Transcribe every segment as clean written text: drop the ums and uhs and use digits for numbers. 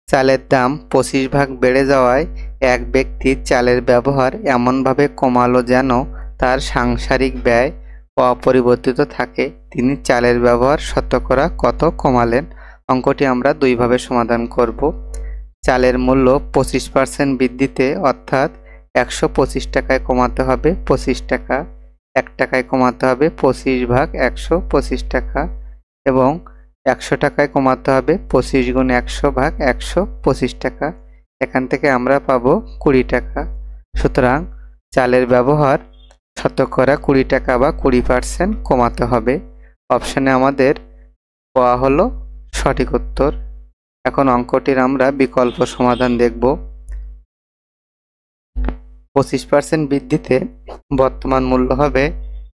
চালের দাম 25 ভাগ বেড়ে যাওয়ায় এক ব্যক্তি চালের ব্যবহার এমনভাবে কমালো যেন তার সাংসারিক ব্যয় অপরিবর্তিত থাকে। তিনি চালের ব্যবহার শতকরা কত কমালেন? অঙ্কটি আমরা দুইভাবে সমাধান করব। চালের মূল্য 25% বৃদ্ধিতে অর্থাৎ 125 টাকায় কমাতে হবে 25 টাকা, 1 টাকায় কমাতে হবে 25/125 টাকা এবং 100 টাকায় কমাতে হবে 25 × 100/125 টাকা। এখান থেকে আমরা পাবো 20 টাকা। সুতরাং চালের ব্যবহার শতকরা 20 টাকা বা 20% কমাতে হবে। অপশনে আমাদের পাওয়া হলো সঠিক উত্তর। এখন অঙ্কটির আমরা বিকল্প সমাধান দেখব। 25% বৃদ্ধিতে বর্তমান মূল্য হবে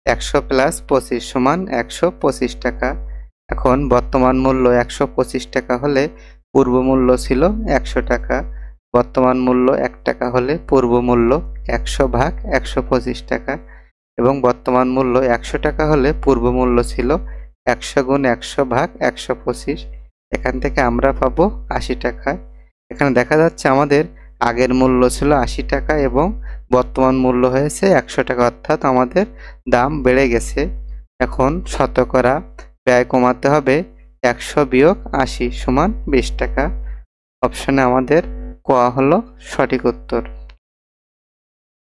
100 + 25 = 125 টাকা। এখন বর্তমান মূল্য 125 টাকা হলে পূর্ব মূল্য ছিল 100 টাকা। বর্তমান মূল্য 1 টাকা হলে পূর্ব মূল্য 100/125 টাকা এবং বর্তমান মূল্য 100 টাকা হলে পূর্ব মূল্য ছিল 100 × 100/125। এখান থেকে আমরা পাবো 80 টাকা। এখানে দেখা যাচ্ছে আমাদের আগের মূল্য ছিল 80 টাকা এবং বর্তমান মূল্য হয়েছে 100 টাকা, অর্থাৎ আমাদের দাম বেড়ে গেছে। এখন শতকরা ব্যয় কমাতে হবে 100 - 80 = 20 টাকা। অপশনে আমাদের ক হলো সঠিক উত্তর।